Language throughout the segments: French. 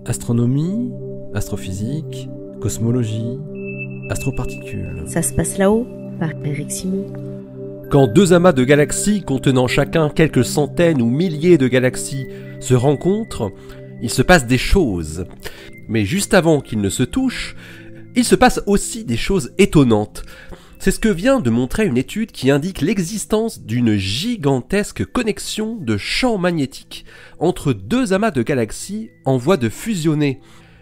Astronomie, astrophysique, cosmologie, astroparticules. Ça se passe là-haut, par Eric Simon. Quand deux amas de galaxies contenant chacun quelques centaines ou milliers de galaxies se rencontrent, il se passe des choses. Mais juste avant qu'ils ne se touchent, il se passe aussi des choses étonnantes. C'est ce que vient de montrer une étude qui indique l'existence d'une gigantesque connexion de champs magnétiques entre deux amas de galaxies en voie de fusionner.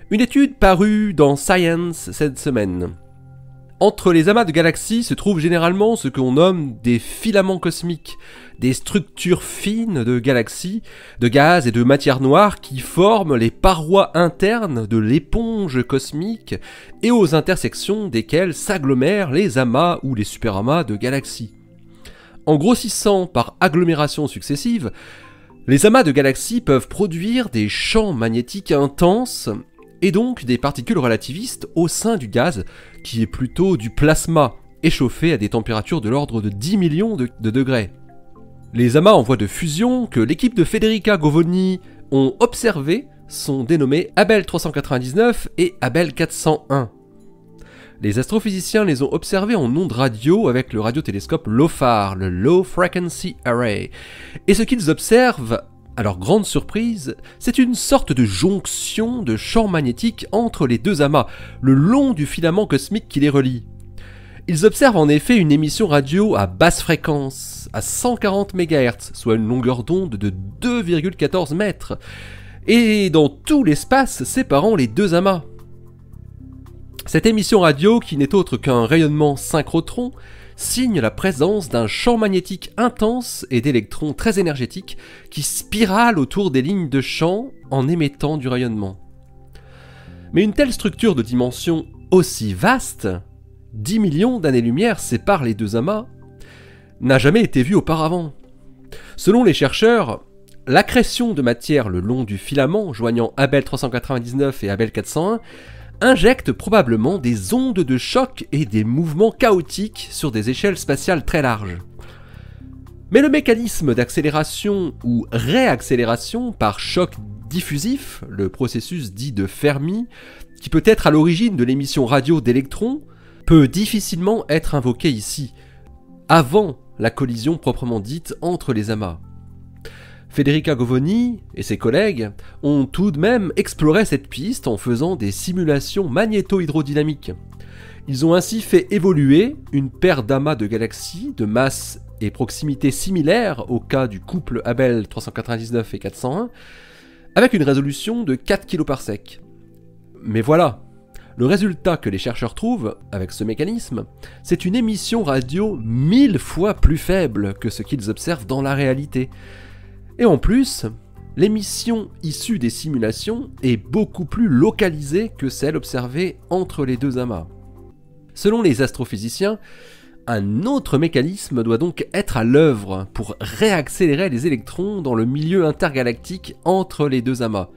Une étude parue dans Science cette semaine. Entre les amas de galaxies se trouvent généralement ce qu'on nomme des filaments cosmiques, des structures fines de galaxies, de gaz et de matière noire qui forment les parois internes de l'éponge cosmique et aux intersections desquelles s'agglomèrent les amas ou les superamas de galaxies. En grossissant par agglomération successive, les amas de galaxies peuvent produire des champs magnétiques intenses et donc des particules relativistes au sein du gaz, qui est plutôt du plasma, échauffé à des températures de l'ordre de 10 millions de degrés. Les amas en voie de fusion que l'équipe de Federica Govoni ont observés sont dénommés Abell 399 et Abell 401. Les astrophysiciens les ont observés en ondes radio avec le radiotélescope LOFAR, le Low Frequency Array. Et ce qu'ils observent, à leur grande surprise, c'est une sorte de jonction de champs magnétiques entre les deux amas, le long du filament cosmique qui les relie. Ils observent en effet une émission radio à basse fréquence, à 140 MHz, soit une longueur d'onde de 2,14 mètres, et dans tout l'espace séparant les deux amas. Cette émission radio, qui n'est autre qu'un rayonnement synchrotron, signe la présence d'un champ magnétique intense et d'électrons très énergétiques qui spiralent autour des lignes de champ en émettant du rayonnement. Mais une telle structure de dimension aussi vaste, 10 millions d'années-lumière séparent les deux amas, n'a jamais été vue auparavant. Selon les chercheurs, l'accrétion de matière le long du filament joignant Abell 399 et Abell 401 injecte probablement des ondes de choc et des mouvements chaotiques sur des échelles spatiales très larges. Mais le mécanisme d'accélération ou réaccélération par choc diffusif, le processus dit de Fermi, qui peut être à l'origine de l'émission radio d'électrons, peut difficilement être invoqué ici, avant la collision proprement dite entre les amas. Federica Govoni et ses collègues ont tout de même exploré cette piste en faisant des simulations magnéto-hydrodynamiques. Ils ont ainsi fait évoluer une paire d'amas de galaxies de masse et proximité similaires au cas du couple Abell 399 et 401, avec une résolution de 4 kPa. Mais voilà, le résultat que les chercheurs trouvent avec ce mécanisme, c'est une émission radio 1000 fois plus faible que ce qu'ils observent dans la réalité. Et en plus, l'émission issue des simulations est beaucoup plus localisée que celle observée entre les deux amas. Selon les astrophysiciens, un autre mécanisme doit donc être à l'œuvre pour réaccélérer les électrons dans le milieu intergalactique entre les deux amas.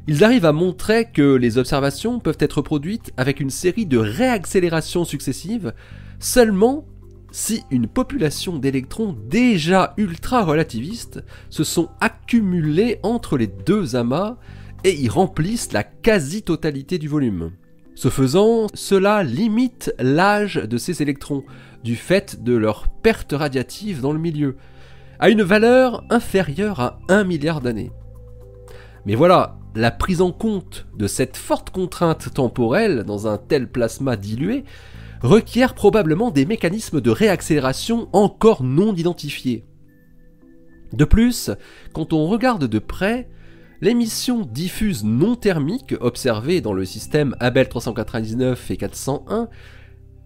Ils arrivent à montrer que les observations peuvent être produites avec une série de réaccélérations successives seulement si une population d'électrons déjà ultra-relativistes se sont accumulés entre les deux amas et y remplissent la quasi-totalité du volume. Ce faisant, cela limite l'âge de ces électrons, du fait de leur perte radiative dans le milieu, à une valeur inférieure à 1 milliard d'années. Mais voilà, la prise en compte de cette forte contrainte temporelle dans un tel plasma dilué requiert probablement des mécanismes de réaccélération encore non identifiés. De plus, quand on regarde de près, l'émission diffuse non thermique observée dans le système Abell 399 et 401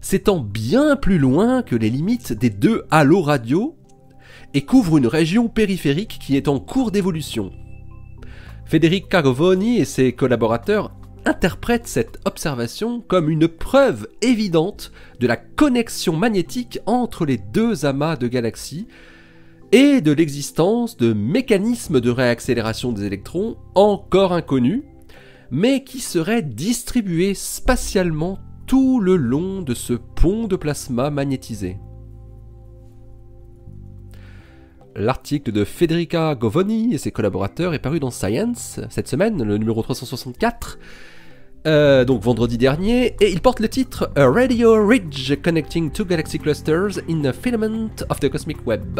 s'étend bien plus loin que les limites des deux halos radio et couvre une région périphérique qui est en cours d'évolution. Federica Govoni et ses collaborateurs interprètent cette observation comme une preuve évidente de la connexion magnétique entre les deux amas de galaxies et de l'existence de mécanismes de réaccélération des électrons encore inconnus, mais qui seraient distribués spatialement tout le long de ce pont de plasma magnétisé. L'article de Federica Govoni et ses collaborateurs est paru dans Science cette semaine, le numéro 364, donc vendredi dernier, et il porte le titre A Radio Ridge Connecting Two Galaxy Clusters in a Filament of the Cosmic Web.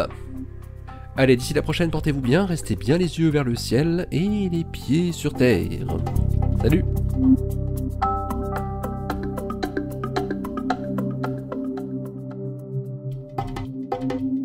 Allez, d'ici la prochaine, portez-vous bien, restez bien les yeux vers le ciel et les pieds sur terre. Salut! Thank you.